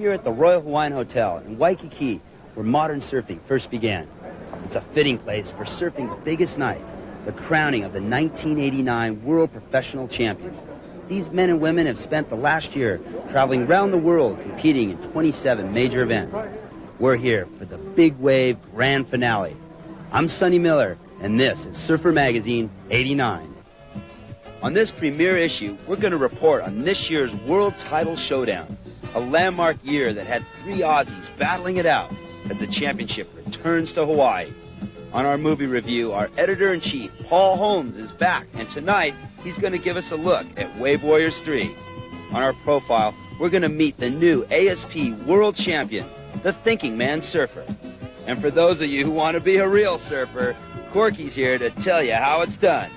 here at the Royal Hawaiian Hotel in Waikiki, where modern surfing first began. It's a fitting place for surfing's biggest night, the crowning of the 1989 World Professional Champions. These men and women have spent the last year traveling around the world competing in 27 major events. We're here for the Big Wave Grand Finale. I'm Sonny Miller, and this is Surfer Magazine 89. On this premiere issue, we're going to report on this year's World Title Showdown, a landmark year that had three Aussies battling it out as the championship returns to Hawaii. On our movie review, our editor-in-chief, Paul Holmes, is back, and tonight he's going to give us a look at Wave Warriors 3. On our profile, we're going to meet the new ASP World Champion, the Thinking Man Surfer. And for those of you who want to be a real surfer, Corky's here to tell you how it's done.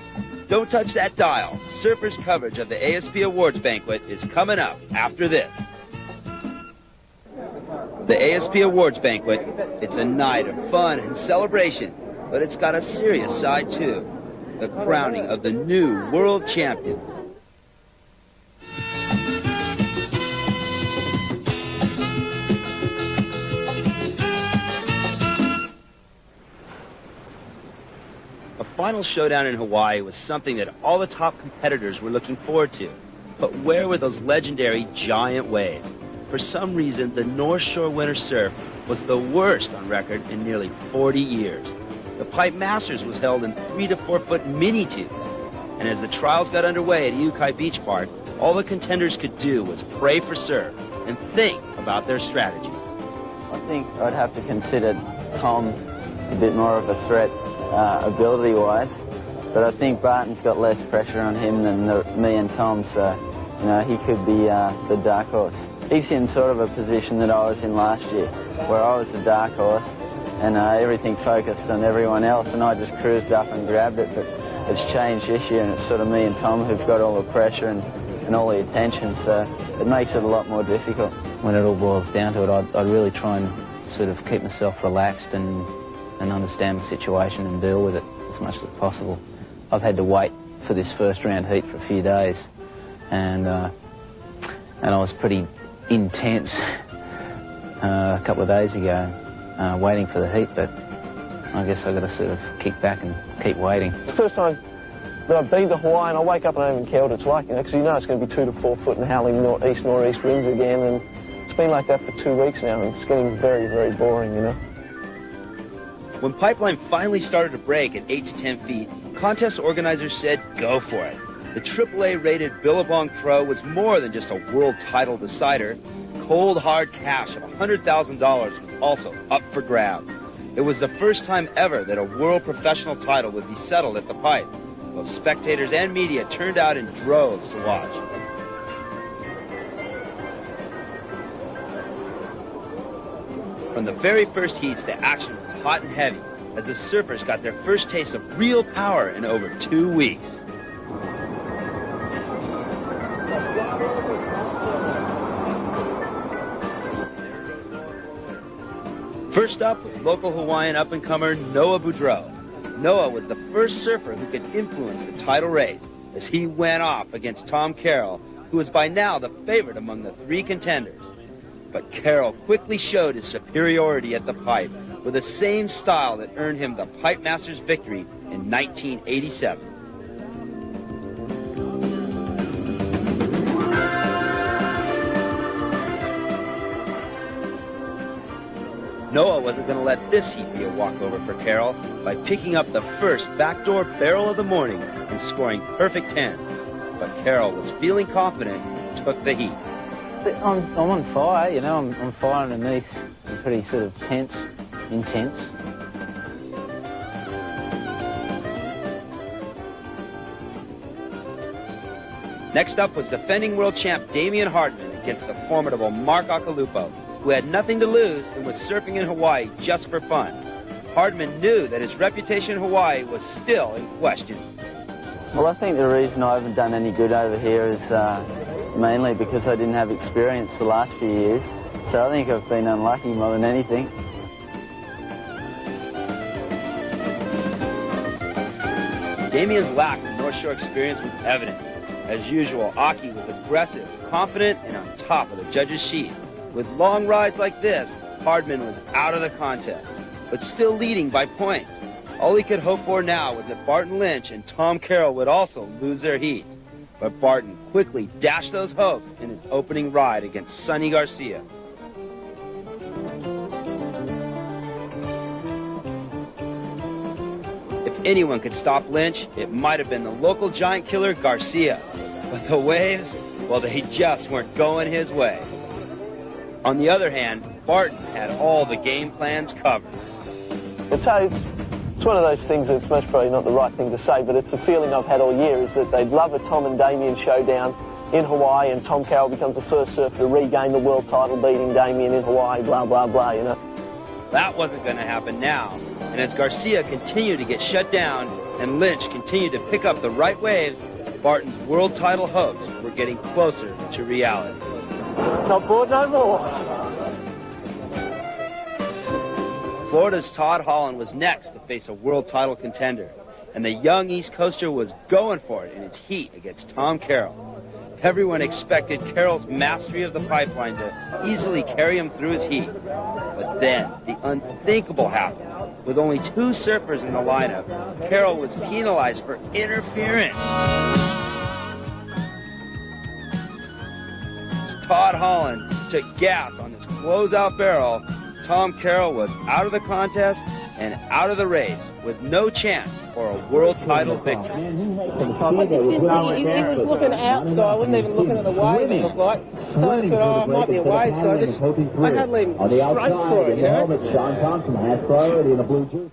Don't touch that dial. Surfers' coverage of the ASP Awards Banquet is coming up after this. The ASP Awards Banquet, it's a night of fun and celebration, but it's got a serious side too. The crowning of the new world champions. A final showdown in Hawaii was something that all the top competitors were looking forward to. But where were those legendary giant waves? For some reason, the North Shore Winter Surf was the worst on record in nearly 40 years. The Pipe Masters was held in 3 to 4 foot mini tubes. And as the trials got underway at Iukai Beach Park, all the contenders could do was pray for surf and think about their strategies. I think I'd have to consider Tom a bit more of a threat ability-wise, but I think Barton's got less pressure on him than me and Tom, so you know, he could be the dark horse. He's in sort of a position that I was in last year, where I was the dark horse and everything focused on everyone else, and I just cruised up and grabbed it, but it's changed this year, and it's sort of me and Tom who've got all the pressure and all the attention, so it makes it a lot more difficult. When it all boils down to it, I'd really try and sort of keep myself relaxed and understand the situation and deal with it as much as possible. I've had to wait for this first round heat for a few days, and I was pretty intense a couple of days ago waiting for the heat, but I guess I've got to sort of kick back and keep waiting. It's the first time that I've been to Hawaii and I wake up and I haven't cared what it's like, because you know it's going to be 2 to 4 foot and howling northeast winds again, and it's been like that for 2 weeks now, and it's getting very, very boring, you know. When Pipeline finally started to break at 8 to 10 feet, contest organizers said go for it. The AAA-rated Billabong Pro was more than just a world title decider. Cold, hard cash of $100,000 was also up for grabs. It was the first time ever that a world professional title would be settled at the Pipe. Both spectators and media turned out in droves to watch. From the very first heats, the action was hot and heavy as the surfers got their first taste of real power in over 2 weeks. First up was local Hawaiian up-and-comer Noah Boudreau. Noah was the first surfer who could influence the title race as he went off against Tom Carroll, who was by now the favorite among the 3 contenders. But Carroll quickly showed his superiority at the Pipe with the same style that earned him the Pipe Masters victory in 1987. Noah wasn't going to let this heat be a walkover for Carroll by picking up the first backdoor barrel of the morning and scoring perfect 10. But Carroll was feeling confident and took the heat. I'm on fire, you know, I'm fire underneath. I'm pretty sort of intense. Next up was defending world champ Damian Hardman against the formidable Mark Akalupo, who had nothing to lose and was surfing in Hawaii just for fun. Hardman knew that his reputation in Hawaii was still in question. Well, I think the reason I haven't done any good over here is mainly because I didn't have experience the last few years. So I think I've been unlucky more than anything. Damian's lack of North Shore experience was evident. As usual, Aki was aggressive, confident, and on top of the judges' sheet. With long rides like this, Hardman was out of the contest, but still leading by points. All he could hope for now was that Barton Lynch and Tom Carroll would also lose their heats. But Barton quickly dashed those hopes in his opening ride against Sonny Garcia. If anyone could stop Lynch, it might have been the local giant killer Garcia. But the waves, well, they just weren't going his way. On the other hand, Barton had all the game plans covered. It's one of those things that's most probably not the right thing to say, but it's the feeling I've had all year is that they'd love a Tom and Damien showdown in Hawaii, and Tom Carroll becomes the first surfer to regain the world title, beating Damien in Hawaii, blah, blah, blah, you know. That wasn't going to happen now. And as Garcia continued to get shut down and Lynch continued to pick up the right waves, Barton's world title hopes were getting closer to reality. Not bored no more. Florida's Todd Holland was next to face a world title contender, and the young East Coaster was going for it in its heat against Tom Carroll. Everyone expected Carroll's mastery of the pipeline to easily carry him through his heat. But then, the unthinkable happened. With only 2 surfers in the lineup, Carroll was penalized for interference. As Todd Holland took gas on this closeout barrel, Tom Carroll was out of the contest and out of the race with no chance for a world title victory. I just didn't, he was looking out, so I wasn't even looking at the wave, it looked like. So I just thought, oh, it might be a wave, so I had to leave him straight for it, you know.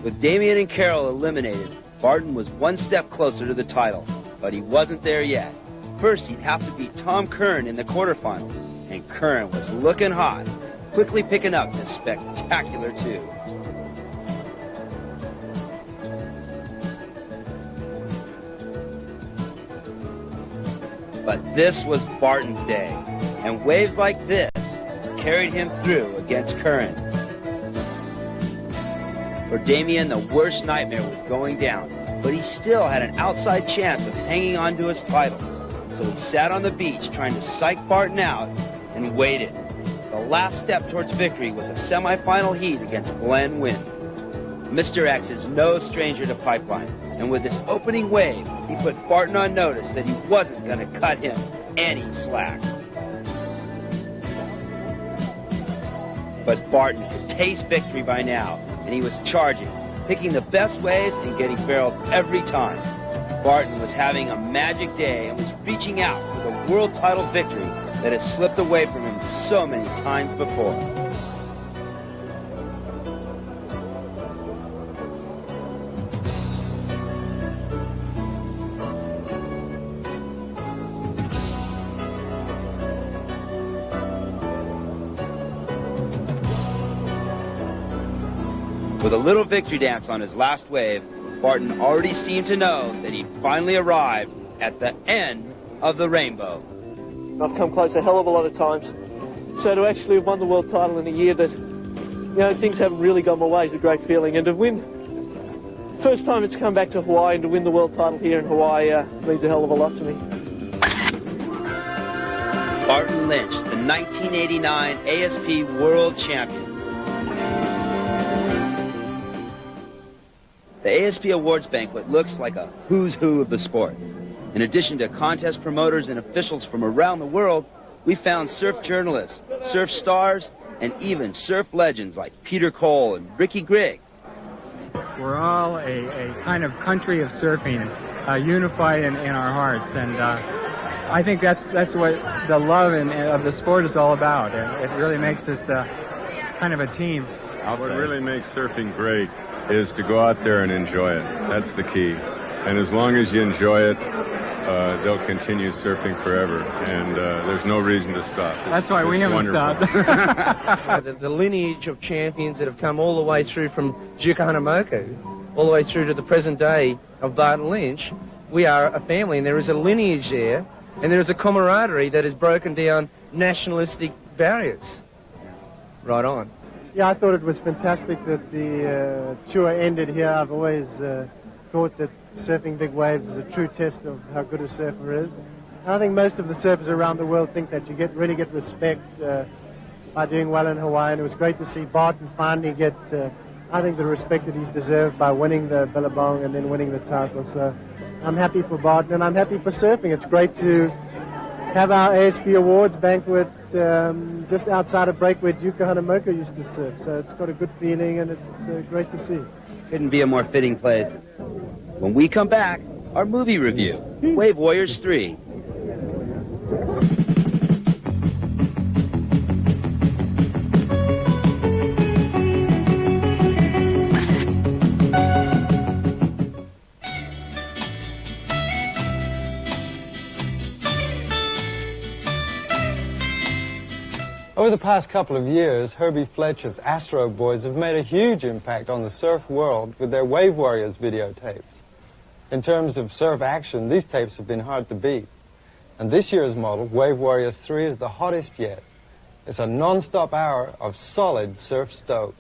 With Damien and Carroll eliminated, Barton was one step closer to the title, but he wasn't there yet. First, he'd have to beat Tom Curran in the quarterfinals, and Curran was looking hot, quickly picking up this spectacular 2. But this was Barton's day, and waves like this carried him through against Curran. For Damien, the worst nightmare was going down, but he still had an outside chance of hanging on to his title. So he sat on the beach trying to psych Barton out and waited. The last step towards victory was a semifinal heat against Glenn Wynn. Mr. X is no stranger to pipeline, and with this opening wave, he put Barton on notice that he wasn't going to cut him any slack. But Barton could taste victory by now, and he was charging, picking the best waves and getting barreled every time. Barton was having a magic day and was reaching out for the world title victory that had slipped away from him so many times before. With a little victory dance on his last wave, Barton already seemed to know that he'd finally arrived at the end of the rainbow. I've come close a hell of a lot of times. So to actually have won the world title in a year that, you know, things haven't really gone my way is a great feeling. And to win, first time it's come back to Hawaii, and to win the world title here in Hawaii means a hell of a lot to me. Barton Lynch, the 1989 ASP World Champion. The ASP Awards Banquet looks like a who's who of the sport. In addition to contest promoters and officials from around the world, we found surf journalists, surf stars, and even surf legends like Peter Cole and Ricky Grigg. We're all a kind of country of surfing, unified in our hearts, and I think that's what the love of the sport is all about. It really makes us kind of a team. What really makes surfing great is to go out there and enjoy it. That's the key. And as long as you enjoy it, they'll continue surfing forever, and there's no reason to stop. That's why we haven't stopped. The lineage of champions that have come all the way through from Duke Hanamoku, all the way through to the present day of Barton Lynch, we are a family, and there is a lineage there, and there is a camaraderie that has broken down nationalistic barriers. Right on. Yeah, I thought it was fantastic that the tour ended here. I've always thought that surfing big waves is a true test of how good a surfer is. I think most of the surfers around the world think that you really get respect by doing well in Hawaii, and it was great to see Barton finally get, I think, the respect that he's deserved by winning the Billabong and then winning the title. So I'm happy for Barton, and I'm happy for surfing. It's great to have our ASP Awards banquet just outside of break where Duke Hanamoku used to surf. So it's got a good feeling, and it's great to see. Couldn't be a more fitting place. When we come back, our movie review, Wave Warriors 3. Over the past couple of years, Herbie Fletcher's Astro Boys have made a huge impact on the surf world with their Wave Warriors videotapes. In terms of surf action, these tapes have been hard to beat. And this year's model, Wave Warriors 3, is the hottest yet. It's a non-stop hour of solid surf stoke.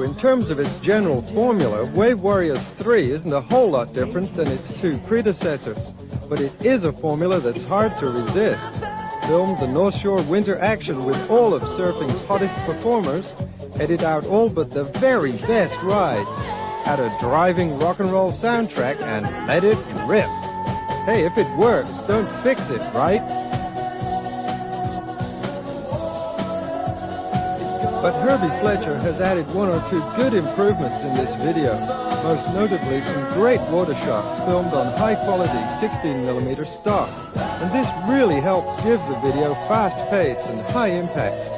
In terms of its general formula, Wave Warriors 3 isn't a whole lot different than its two predecessors, but it is a formula that's hard to resist. Filmed the North Shore winter action with all of surfing's hottest performers, headed out all but the very best rides, had a driving rock and roll soundtrack, and let it rip. Hey, if it works, don't fix it, right? But Herbie Fletcher has added one or two good improvements in this video, most notably some great water shots filmed on high-quality 16mm stock. And this really helps give the video fast pace and high impact.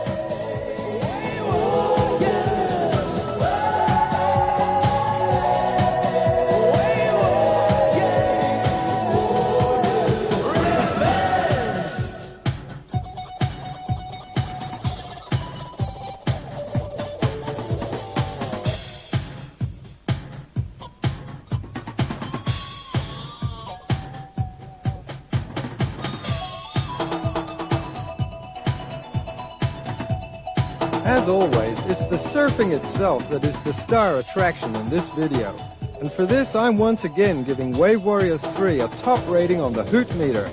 As always, it's the surfing itself that is the star attraction in this video. And for this, I'm once again giving Wave Warriors 3 a top rating on the Hoot meter.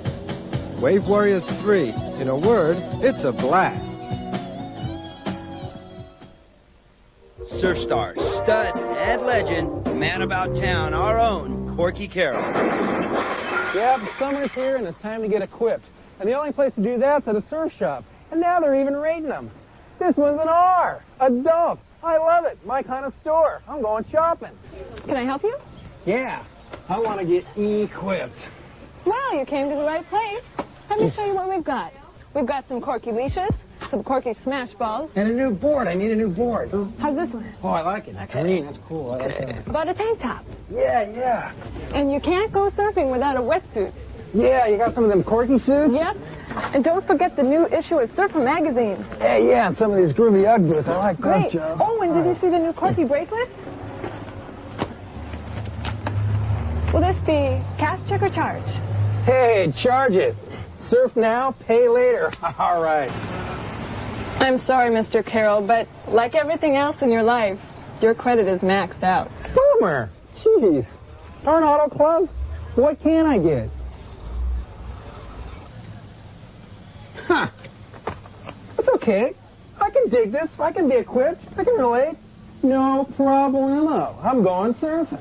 Wave Warriors 3, in a word, it's a blast. Surf star, stud, and legend, man about town, our own Corky Carroll. Yeah, the summer's here and it's time to get equipped. And the only place to do that's at a surf shop. And now they're even rating them. This one's an R, adult. I love it. My kind of store. I'm going shopping. Can I help you? Yeah, I want to get equipped. Well, you came to the right place. Let me show you what we've got. We've got some Corky leashes, some Corky smash balls. And a new board. I need a new board. How's this one? Oh, I like it. It's green. That's cool. I like that. About a tank top. Yeah. And you can't go surfing without a wetsuit. Yeah, you got some of them Corky suits? Yep. And don't forget the new issue of Surfer magazine. Hey, yeah, and some of these groovy Ugg boots. I like those, Great. Joe. Oh, and did you see the new Corky bracelets? Will this be cash, check, or charge? Hey, charge it. Surf now, pay later. All right. I'm sorry, Mr. Carroll, but like everything else in your life, your credit is maxed out. Boomer. Jeez. Darn Auto Club? What can I get? Huh. That's okay. I can dig this. I can be equipped. I can relate. No problemo. I'm going surfing.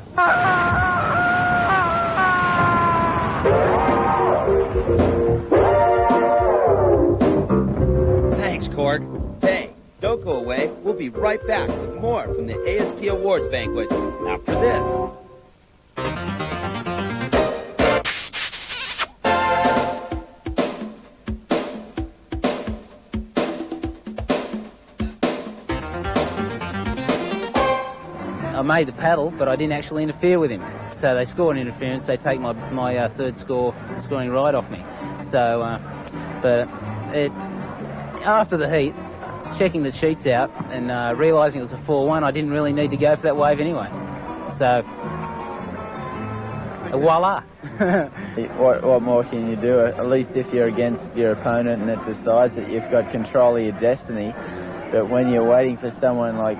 Thanks, Cork. Hey, don't go away. We'll be right back with more from the ASP Awards Banquet after this. I made the paddle, but I didn't actually interfere with him. So they score an interference. They take my third scoring right off me. So, after the heat, checking the sheets out and realising it was a 4-1, I didn't really need to go for that wave anyway. So, voila. What more can you do? At least if you're against your opponent and it decides that you've got control of your destiny. But when you're waiting for someone like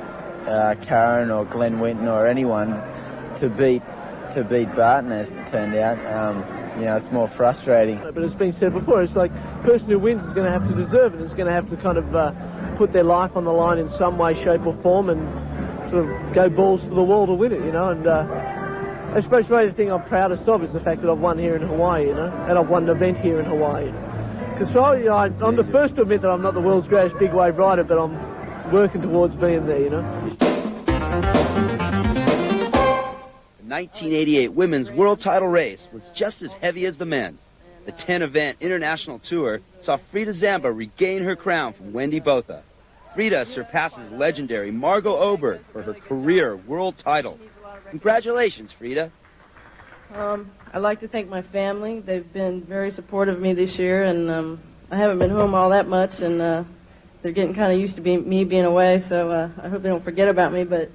Karen or Glenn Winton or anyone to beat Barton, as it turned out, it's more frustrating. But it's been said before, it's like the person who wins is going to have to deserve it. It's going to have to kind of put their life on the line in some way, shape or form and sort of go balls to the wall to win it, And I suppose the thing I'm proudest of is the fact that I've won here in Hawaii, and I've won an event here in Hawaii. Because I'm the first to admit that I'm not the world's greatest big wave rider, but I'm working towards being there, The 1988 women's world title race was just as heavy as the men's. The 10-event international tour saw Frida Zamba regain her crown from Wendy Botha. Frida surpasses legendary Margot Oberg for her career world title. Congratulations, Frida. I'd like to thank my family. They've been very supportive of me this year, and I haven't been home all that much, and they're getting kind of used to me being away, so I hope they don't forget about me. But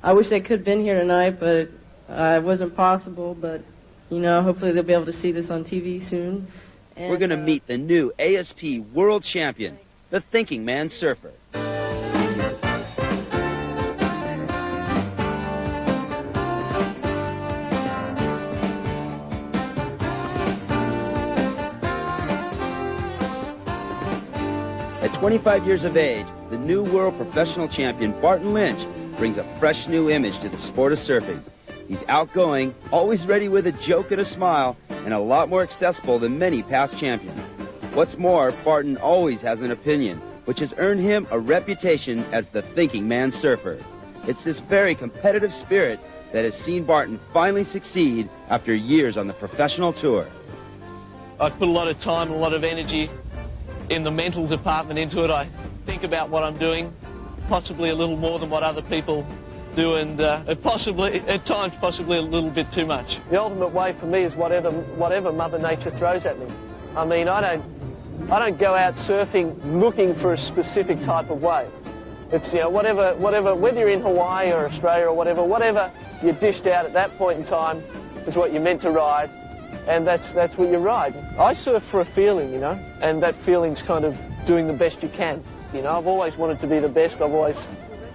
I wish they could have been here tonight, but it wasn't possible. But, hopefully they'll be able to see this on TV soon. And, we're going to meet the new ASP World Champion, the Thinking Man Surfer. At 25 years of age, the new world professional champion Barton Lynch brings a fresh new image to the sport of surfing. He's outgoing, always ready with a joke and a smile, and a lot more accessible than many past champions. What's more, Barton always has an opinion, which has earned him a reputation as the thinking man surfer. It's this very competitive spirit that has seen Barton finally succeed after years on the professional tour. I've put a lot of time and a lot of energy in the mental department into it. I think about what I'm doing, possibly a little more than what other people do, and possibly, at times, possibly a little bit too much. The ultimate wave for me is whatever Mother Nature throws at me. I mean, I don't go out surfing looking for a specific type of wave. It's, whatever, whether you're in Hawaii or Australia or whatever you're dished out at that point in time is what you're meant to ride, and that's what you ride. I surf for a feeling, and that feeling's kind of doing the best you can. I've always wanted to be the best. I've always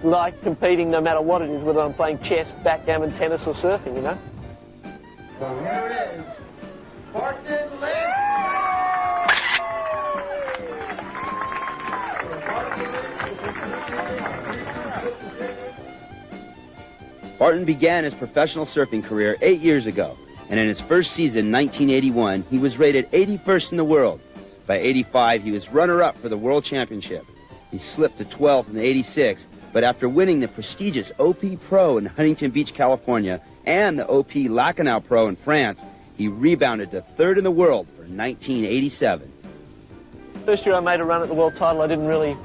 liked competing no matter what it is, whether I'm playing chess, backgammon, tennis or surfing, So here it is. Barton Lynch. Barton began his professional surfing career 8 years ago, and in his first season, 1981, he was rated 81st in the world. By 85, he was runner-up for the World Championship. He slipped to 12th in 86, but after winning the prestigious OP Pro in Huntington Beach, California, and the OP Lacanau Pro in France, he rebounded to 3rd in the world for 1987. First year I made a run at the world title, I didn't really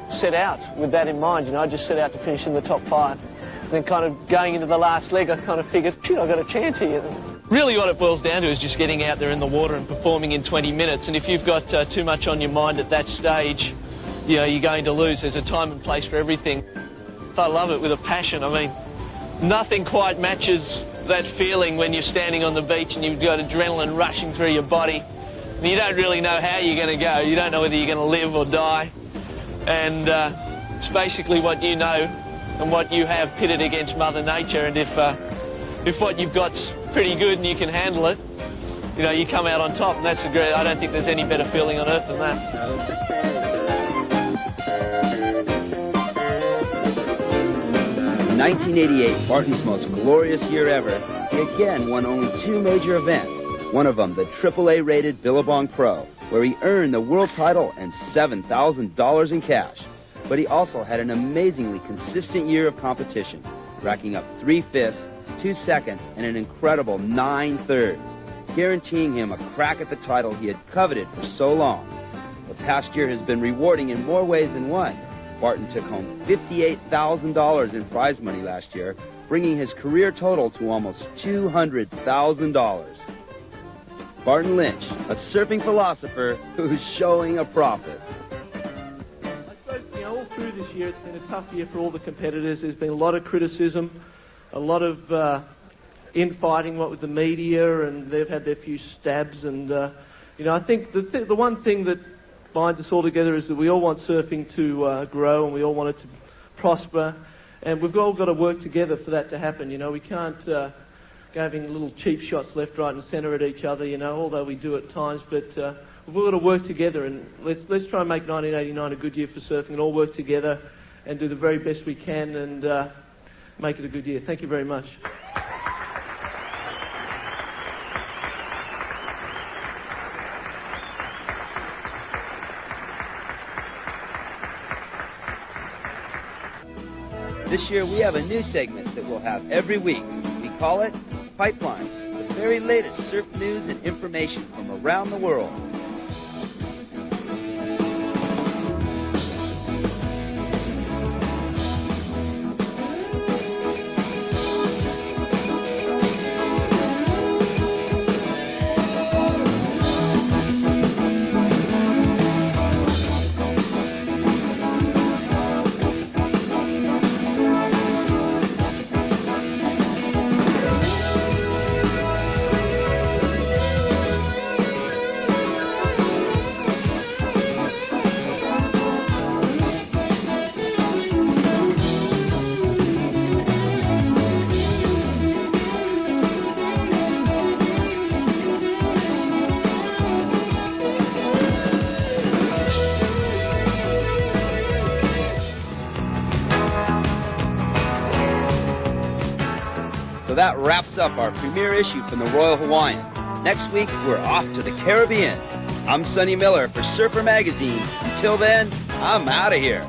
set out with that in mind. I just set out to finish in the top 5. And then kind of going into the last leg, I kind of figured, shoot, I've got a chance here. Really what it boils down to is just getting out there in the water and performing in 20 minutes. And if you've got too much on your mind at that stage, you're going to lose. There's a time and place for everything. I love it with a passion. I mean, nothing quite matches that feeling when you're standing on the beach and you've got adrenaline rushing through your body. And you don't really know how you're going to go. You don't know whether you're going to live or die. And it's basically what you know and what you have pitted against Mother Nature. And if what you've got's pretty good and you can handle it, you know, you come out on top. And that's a great, I don't think there's any better feeling on earth than that. In 1988, Barton's most glorious year ever, he again won only 2 major events, one of them the AAA-rated Billabong Pro, where he earned the world title and $7,000 in cash. But he also had an amazingly consistent year of competition, racking up 3 fifths, 2 seconds, and an incredible 9 thirds, guaranteeing him a crack at the title he had coveted for so long. The past year has been rewarding in more ways than one. Barton took home $58,000 in prize money last year, bringing his career total to almost $200,000. Barton Lynch, a surfing philosopher who's showing a profit. I suppose, you know, all through this year, it's been a tough year for all the competitors. There's been a lot of criticism, a lot of infighting, what with the media, and they've had their few stabs. And, you know, I think the one thing that binds us all together is that we all want surfing to grow and we all want it to prosper, and we've all got to work together for that to happen. You know, we can't go having little cheap shots left, right and centre at each other, you know, although we do at times, but we've all got to work together, and let's try and make 1989 a good year for surfing and all work together and do the very best we can and make it a good year. Thank you very much. This year we have a new segment that we'll have every week. We call it Pipeline, the very latest surf news and information from around the world. So that wraps up our premiere issue from the Royal Hawaiian. Next week, we're off to the Caribbean. I'm Sonny Miller for Surfer Magazine. Until then, I'm out of here.